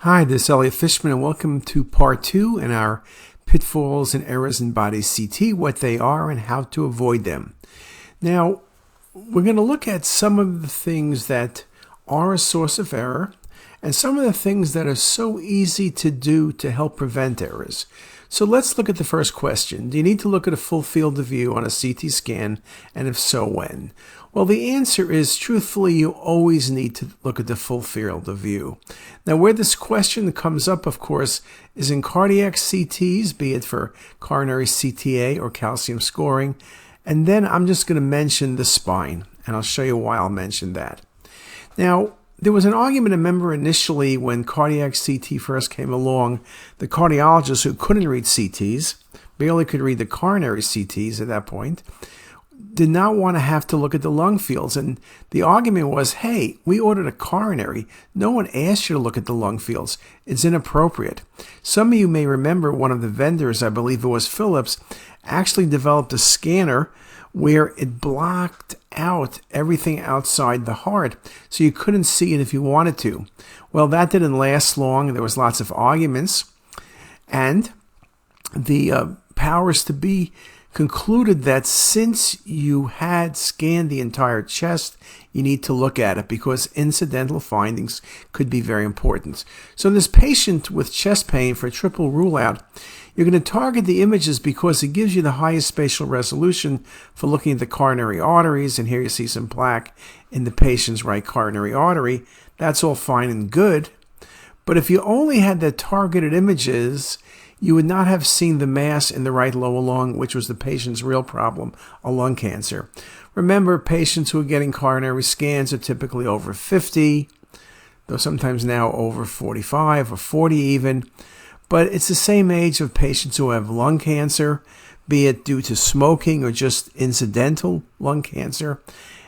Hi, this is Elliot Fishman, and welcome to part 2 in our Pitfalls and Errors in Body CT, what they are and how to avoid them. Now, we're going to look at some of the things that are a source of error and some of the things that are so easy to do to help prevent errors. So let's look at the first question. Do you need to look at a full field of view on a CT scan, and if so, when? Well, the answer is, truthfully, you always need to look at the full field of view. Now, where this question comes up, of course, is in cardiac CTs, be it for coronary CTA or calcium scoring. And then I'm just going to mention the spine, and I'll show you why I'll mention that. Now, there was an argument, remember, initially when cardiac CT first came along, the cardiologists who couldn't read CTs, barely could read the coronary CTs at that point, did not want to have to look at the lung fields. And the argument was, hey, we ordered a coronary. No one asked you to look at the lung fields. It's inappropriate. Some of you may remember one of the vendors, I believe it was Philips, actually developed a scanner where it blocked out everything outside the heart, so you couldn't see it if you wanted to. Well, that didn't last long. There was lots of arguments, and the powers to be concluded that since you had scanned the entire chest, you need to look at it because incidental findings could be very important. So this patient with chest pain for a triple rule out, you're going to target the images because it gives you the highest spatial resolution for looking at the coronary arteries, and here you see some plaque in the patient's right coronary artery. That's all fine and good, but if you only had the targeted images, you would not have seen the mass in the right lower lung, which was the patient's real problem, a lung cancer. Remember, patients who are getting coronary scans are typically over 50, though sometimes now over 45 or 40 even. But it's the same age of patients who have lung cancer, be it due to smoking or just incidental lung cancer.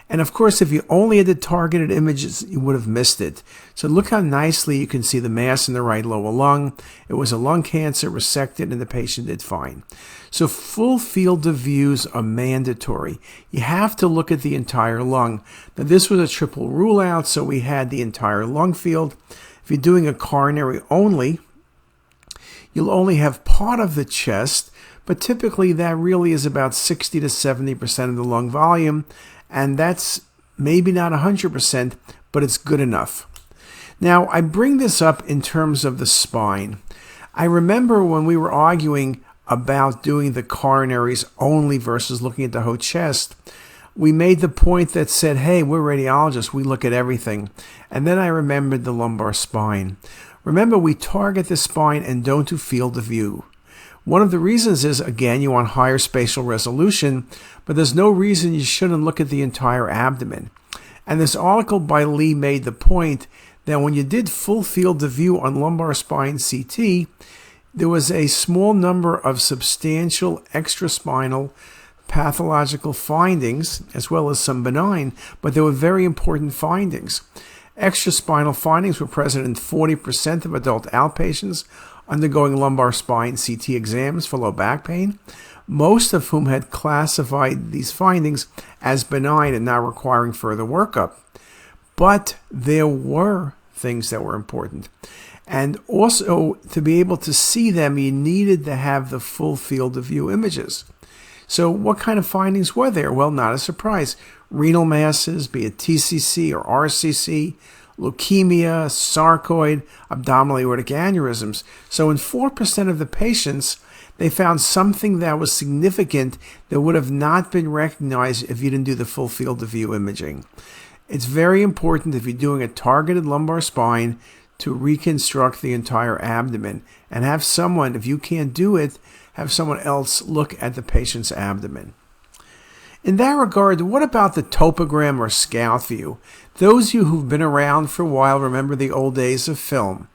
And of course, if you only had the targeted images, you would have missed it. So look how nicely you can see the mass in the right lower lung. It was a lung cancer, resected, and the patient did fine. So full field of views are mandatory. You have to look at the entire lung. Now, this was a triple rule out, so we had the entire lung field. If you're doing a coronary only, you'll only have part of the chest, but typically that really is about 60 to 70% of the lung volume. And that's maybe not 100%, but it's good enough. Now, I bring this up in terms of the spine. I remember when we were arguing about doing the coronaries only versus looking at the whole chest, we made the point that said, hey, we're radiologists, we look at everything. And then I remembered the lumbar spine. Remember, we target the spine and don't do field of view. One of the reasons is, again, you want higher spatial resolution, but there's no reason you shouldn't look at the entire abdomen. And this article by Lee made the point that when you did full field of view on lumbar spine CT, there was a small number of substantial extraspinal pathological findings, as well as some benign, but they were very important findings. Extraspinal findings were present in 40% of adult outpatients undergoing lumbar spine CT exams for low back pain, most of whom had classified these findings as benign and not requiring further workup. But there were things that were important. And also, to be able to see them, you needed to have the full field of view images. So what kind of findings were there? Well, not a surprise. Renal masses, be it TCC or RCC, leukemia, sarcoid, abdominal aortic aneurysms. So in 4% of the patients, they found something that was significant that would have not been recognized if you didn't do the full field of view imaging. It's very important if you're doing a targeted lumbar spine to reconstruct the entire abdomen and have someone, if you can't do it, have someone else look at the patient's abdomen. In that regard, what about the topogram or scout view? Those of you who've been around for a while remember the old days of film.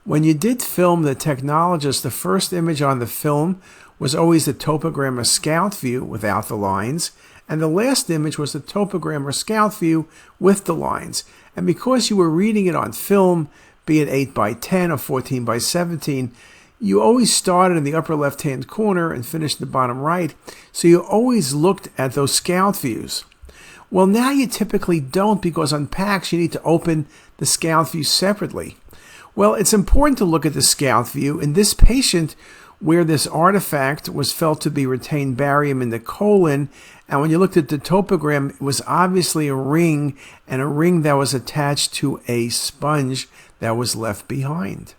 When you did film, the technologist, the first image on the film was always the topogram or scout view without the lines, and the last image was the topogram or scout view with the lines. And because you were reading it on film, be it 8 by 10 or 14 by 17, you always started in the upper left-hand corner and finished in the bottom right, so you always looked at those scout views. Well, now you typically don't, because on PACS you need to open the scout view separately. Well, it's important to look at the scout view. In this patient, where this artifact was felt to be retained barium in the colon, and when you looked at the topogram, it was obviously a ring, and a ring that was attached to a sponge that was left behind.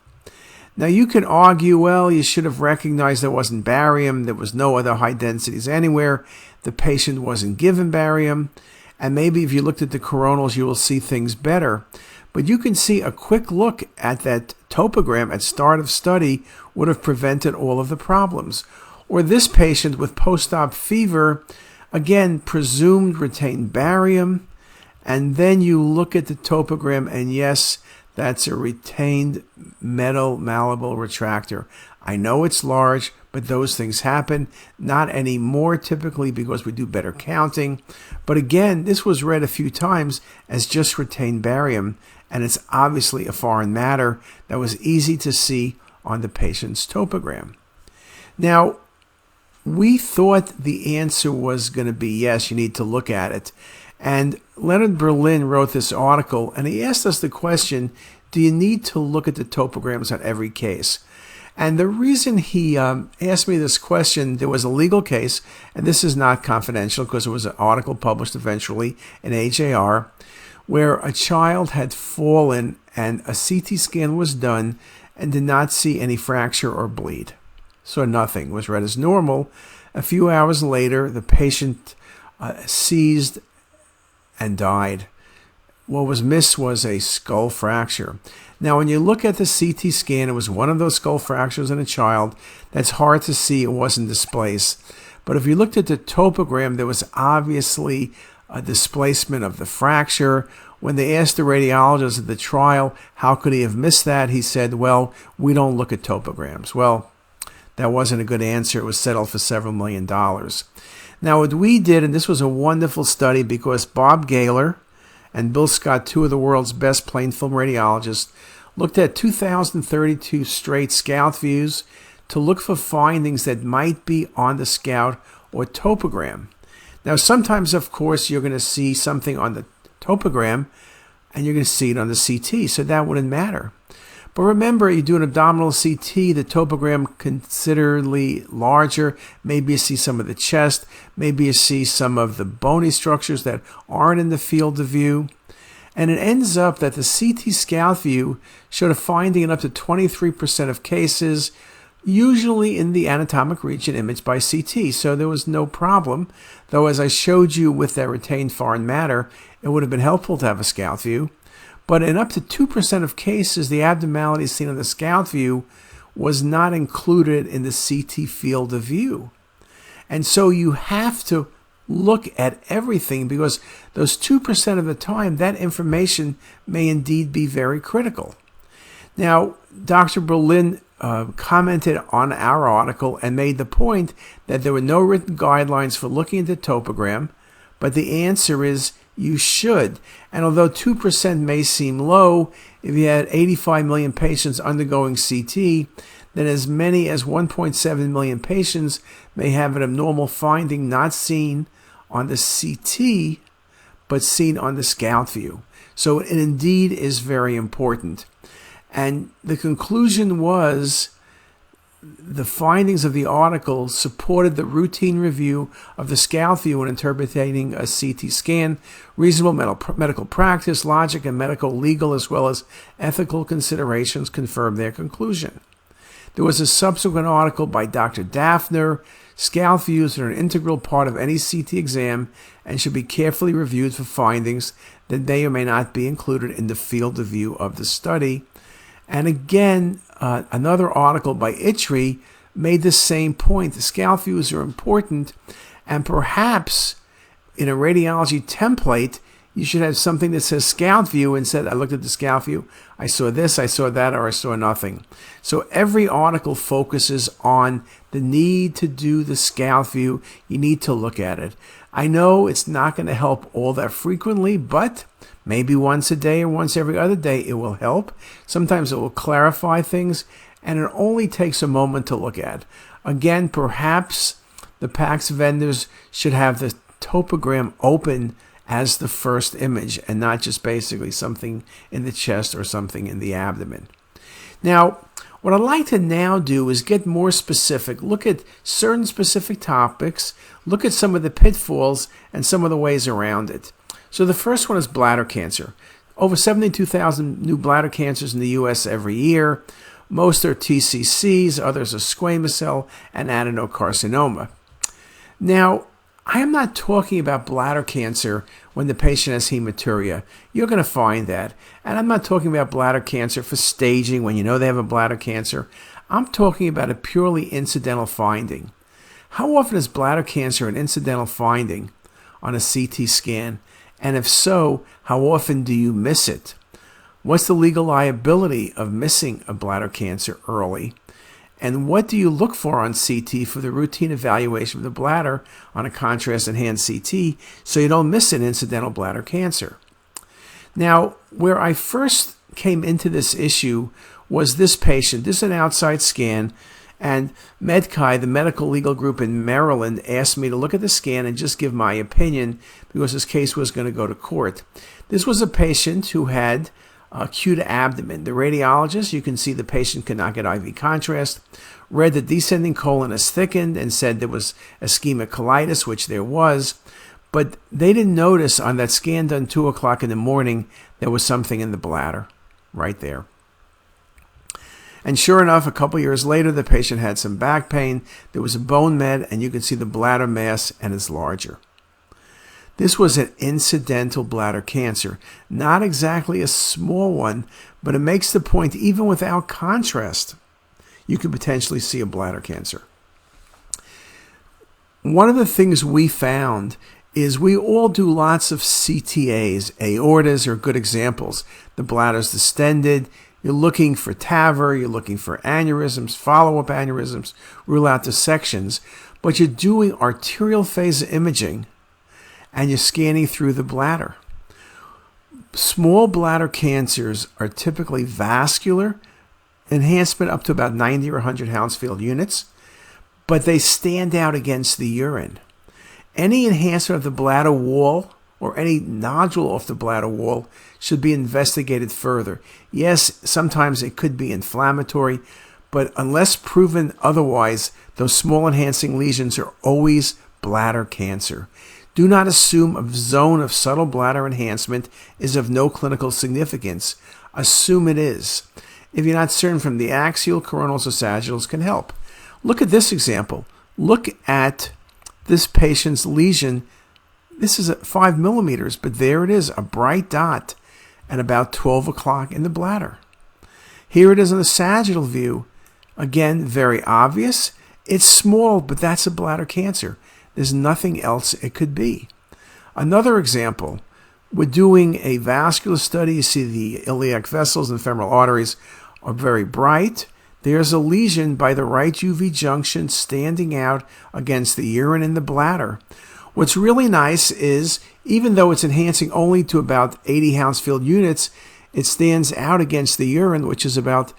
Now, you can argue, well, you should have recognized there wasn't barium, there was no other high densities anywhere, the patient wasn't given barium, and maybe if you looked at the coronals, you will see things better. But you can see a quick look at that topogram at start of study would have prevented all of the problems. Or this patient with post-op fever, again, presumed retained barium, and then you look at the topogram, and yes, that's a retained metal malleable retractor. I know it's large, but those things happen. Not anymore typically because we do better counting. But again, this was read a few times as just retained barium, and it's obviously a foreign matter that was easy to see on the patient's topogram. Now, we thought the answer was going to be yes, you need to look at it. And Leonard Berlin wrote this article, and he asked us the question, do you need to look at the topograms on every case? And the reason he asked me this question, there was a legal case, and this is not confidential because it was an article published eventually in AJR, where a child had fallen and a CT scan was done and did not see any fracture or bleed. So nothing was read as normal. A few hours later, the patient seized and died. What was missed was a skull fracture. Now, when you look at the CT scan, it was one of those skull fractures in a child. That's hard to see. It wasn't displaced. But if you looked at the topogram, there was obviously a displacement of the fracture. When they asked the radiologist at the trial, how could he have missed that? He said, well, we don't look at topograms. Well, that wasn't a good answer. It was settled for several $1 million. Now, what we did, and this was a wonderful study because Bob Gaylor and Bill Scott, two of the world's best plain film radiologists, looked at 2,032 straight scout views to look for findings that might be on the scout or topogram. Now, sometimes, of course, you're going to see something on the topogram and you're going to see it on the CT, so that wouldn't matter. But remember, you do an abdominal CT, the topogram considerably larger. Maybe you see some of the chest. Maybe you see some of the bony structures that aren't in the field of view. And it ends up that the CT scout view showed a finding in up to 23% of cases, usually in the anatomic region imaged by CT. So there was no problem. Though, as I showed you with that retained foreign matter, it would have been helpful to have a scout view. But in up to 2% of cases, the abnormality seen on the scout view was not included in the CT field of view. And so you have to look at everything because those 2% of the time, that information may indeed be very critical. Now, Dr. Berlin commented on our article and made the point that there were no written guidelines for looking at the topogram, but the answer is you should. And although 2% may seem low, if you had 85 million patients undergoing CT, then as many as 1.7 million patients may have an abnormal finding not seen on the CT, but seen on the scout view. So it indeed is very important. And the conclusion was the findings of the article supported the routine review of the scout view when interpreting a CT scan, reasonable medical practice, logic, and medical, legal, as well as ethical considerations confirmed their conclusion. There was a subsequent article by Dr. Daphner. Scout views are an integral part of any CT exam and should be carefully reviewed for findings that may or may not be included in the field of view of the study. And again, another article by Itri made the same point. The scout views are important, and perhaps in a radiology template, you should have something that says scout view and said, I looked at the scout view, I saw this, I saw that, or I saw nothing. So every article focuses on the need to do the scout view. You need to look at it. I know it's not going to help all that frequently, but maybe once a day or once every other day it will help. Sometimes it will clarify things, and it only takes a moment to look at. Again, perhaps the PACS vendors should have the topogram open as the first image and not just basically something in the chest or something in the abdomen. Now, what I'd like to now do is get more specific, look at certain specific topics, look at some of the pitfalls and some of the ways around it. So the first one is bladder cancer. Over 72,000 new bladder cancers in the U.S. every year. Most are TCCs, others are squamous cell and adenocarcinoma. Now, I am not talking about bladder cancer when the patient has hematuria. You're going to find that. And I'm not talking about bladder cancer for staging when you know they have a bladder cancer. I'm talking about a purely incidental finding. How often is bladder cancer an incidental finding on a CT scan? And if so, how often do you miss it? What's the legal liability of missing a bladder cancer early? And what do you look for on CT for the routine evaluation of the bladder on a contrast-enhanced CT so you don't miss an incidental bladder cancer? Now, where I first came into this issue was this patient. This is an outside scan, and MedChi, the medical legal group in Maryland, asked me to look at the scan and just give my opinion because this case was going to go to court. This was a patient who had acute abdomen. The radiologist, you can see the patient could not get IV contrast, read the descending colon is thickened and said there was ischemic colitis, which there was, but they didn't notice on that scan done 2 o'clock in the morning there was something in the bladder right there. And sure enough, a couple years later, the patient had some back pain. There was a bone med, and you can see the bladder mass and it's larger. This was an incidental bladder cancer, not exactly a small one, but it makes the point even without contrast, you could potentially see a bladder cancer. One of the things we found is we all do lots of CTAs. Aortas are good examples. The bladder's distended. You're looking for TAVR, you're looking for aneurysms, follow-up aneurysms, rule out dissections, but you're doing arterial phase imaging and you're scanning through the bladder. Small bladder cancers are typically vascular enhancement up to about 90 or 100 Hounsfield units, but they stand out against the urine. Any enhancement of the bladder wall or any nodule off the bladder wall should be investigated further. Yes, sometimes it could be inflammatory, but unless proven otherwise, those small enhancing lesions are always bladder cancer. Do not assume a zone of subtle bladder enhancement is of no clinical significance. Assume it is. If you're not certain from the axial, coronals, or sagittals can help. Look at this example. Look at this patient's lesion. This is at 5 millimeters, but there it is, a bright dot at about 12 o'clock in the bladder. Here it is on the sagittal view. Again, very obvious. It's small, but that's a bladder cancer. There's nothing else it could be. Another example, we're doing a vascular study. You see the iliac vessels and femoral arteries are very bright. There's a lesion by the right UV junction standing out against the urine in the bladder. What's really nice is, even though it's enhancing only to about 80 Hounsfield units, it stands out against the urine, which is about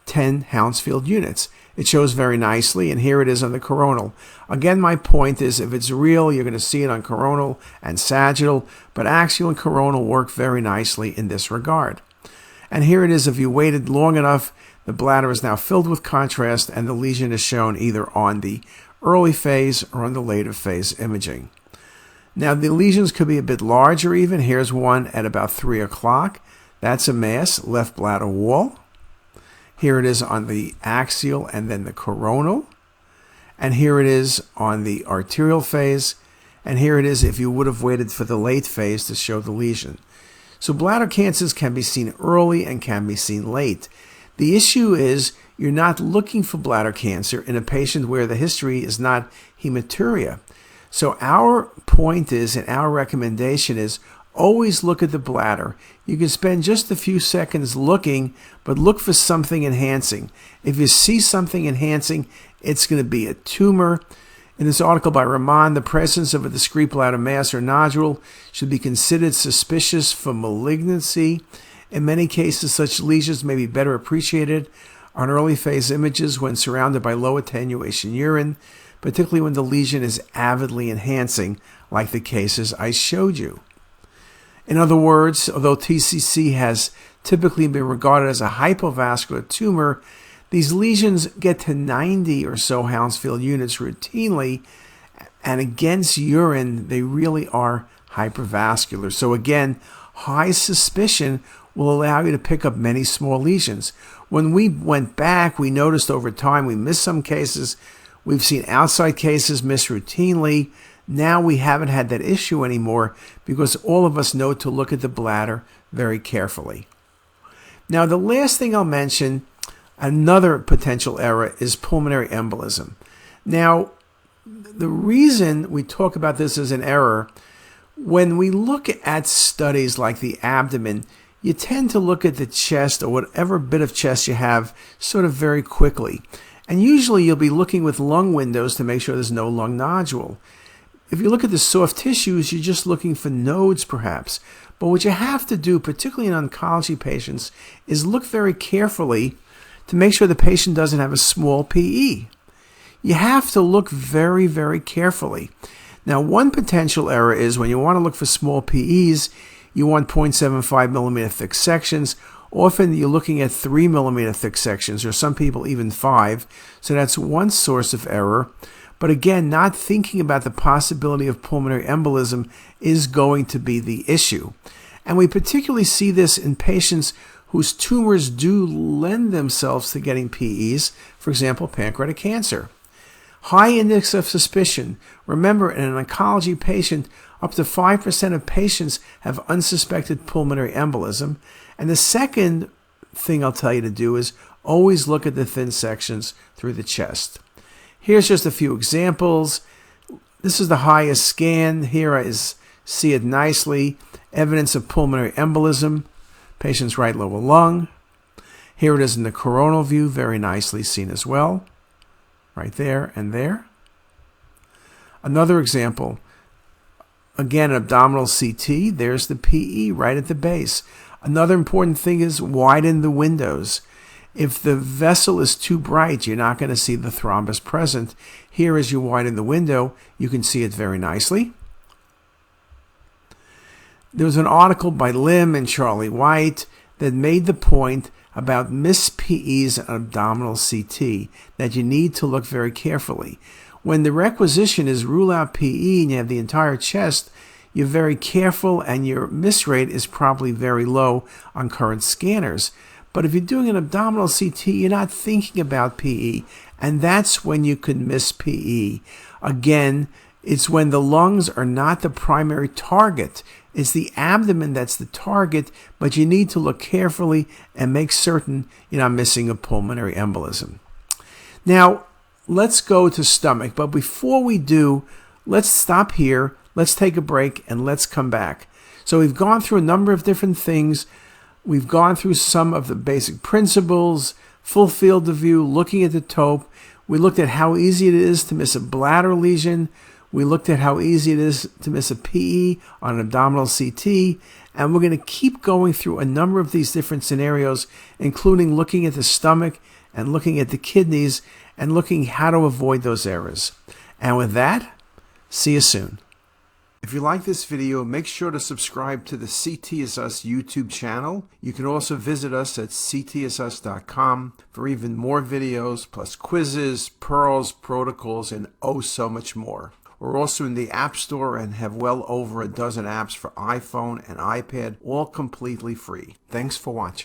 10 Hounsfield units. It shows very nicely, and here it is on the coronal. Again, my point is, if it's real, you're going to see it on coronal and sagittal, but axial and coronal work very nicely in this regard. And here it is, if you waited long enough, the bladder is now filled with contrast, and the lesion is shown either on the early phase or on the later phase imaging. Now, the lesions could be a bit larger even. Here's one at about 3 o'clock. That's a mass, left bladder wall. Here it is on the axial and then the coronal. And here it is on the arterial phase. And here it is if you would have waited for the late phase to show the lesion. So bladder cancers can be seen early and can be seen late. The issue is you're not looking for bladder cancer in a patient where the history is not hematuria. So our point is, and our recommendation is, always look at the bladder. You can spend just a few seconds looking, but look for something enhancing. If you see something enhancing, it's going to be a tumor. In this article by Rahman, the presence of a discrete bladder mass or nodule should be considered suspicious for malignancy. In many cases, such lesions may be better appreciated on early phase images when surrounded by low attenuation urine, particularly when the lesion is avidly enhancing, like the cases I showed you. In other words, although TCC has typically been regarded as a hypovascular tumor, these lesions get to 90 or so Hounsfield units routinely, and against urine, they really are hypervascular. So again, high suspicion will allow you to pick up many small lesions. When we went back, we noticed over time we missed some cases. We've seen outside cases missed routinely. Now we haven't had that issue anymore because all of us know to look at the bladder very carefully. Now, the last thing I'll mention, another potential error, is pulmonary embolism. Now, the reason we talk about this as an error, when we look at studies like the abdomen, you tend to look at the chest or whatever bit of chest you have sort of very quickly. And usually you'll be looking with lung windows to make sure there's no lung nodule. If you look at the soft tissues, you're just looking for nodes perhaps. But what you have to do, particularly in oncology patients, is look very carefully to make sure the patient doesn't have a small PE. You have to look very, very carefully. Now, one potential error is when you want to look for small PEs, you want 0.75 millimeter thick sections. Often you're looking at 3 millimeter thick sections, or some people even 5. So that's one source of error. But again, not thinking about the possibility of pulmonary embolism is going to be the issue. And we particularly see this in patients whose tumors do lend themselves to getting PEs, for example, pancreatic cancer. High index of suspicion. Remember, in an oncology patient, up to 5% of patients have unsuspected pulmonary embolism. And the second thing I'll tell you to do is always look at the thin sections through the chest. Here's just a few examples. This is the highest scan. Here I see it nicely. Evidence of pulmonary embolism. Patient's right lower lung. Here it is in the coronal view, very nicely seen as well. Right there and there. Another example. Again, abdominal CT. There's the PE right at the base. Another important thing is widen the windows. If the vessel is too bright, you're not going to see the thrombus present. Here, as you widen the window, you can see it very nicely. There was an article by Lim and Charlie White that made the point about missed PEs on abdominal CT, that you need to look very carefully. When the requisition is rule out PE and you have the entire chest, you're very careful and your miss rate is probably very low on current scanners. But if you're doing an abdominal CT, you're not thinking about PE, and that's when you could miss PE. Again, it's when the lungs are not the primary target. It's the abdomen that's the target, but you need to look carefully and make certain you're not missing a pulmonary embolism. Now, let's go to stomach, but before we do, let's stop here, let's take a break, and let's come back. So we've gone through a number of different things. We've gone through some of the basic principles, full field of view, looking at the tope. We looked at how easy it is to miss a bladder lesion. We looked at how easy it is to miss a PE on an abdominal CT. And we're going to keep going through a number of these different scenarios, including looking at the stomach and looking at the kidneys and looking how to avoid those errors. And with that, see you soon. If you like this video, make sure to subscribe to the CTisus YouTube channel. You can also visit us at ctisus.com for even more videos, plus quizzes, pearls, protocols, and oh so much more. We're also in the App Store and have well over a dozen apps for iPhone and iPad, all completely free. Thanks for watching.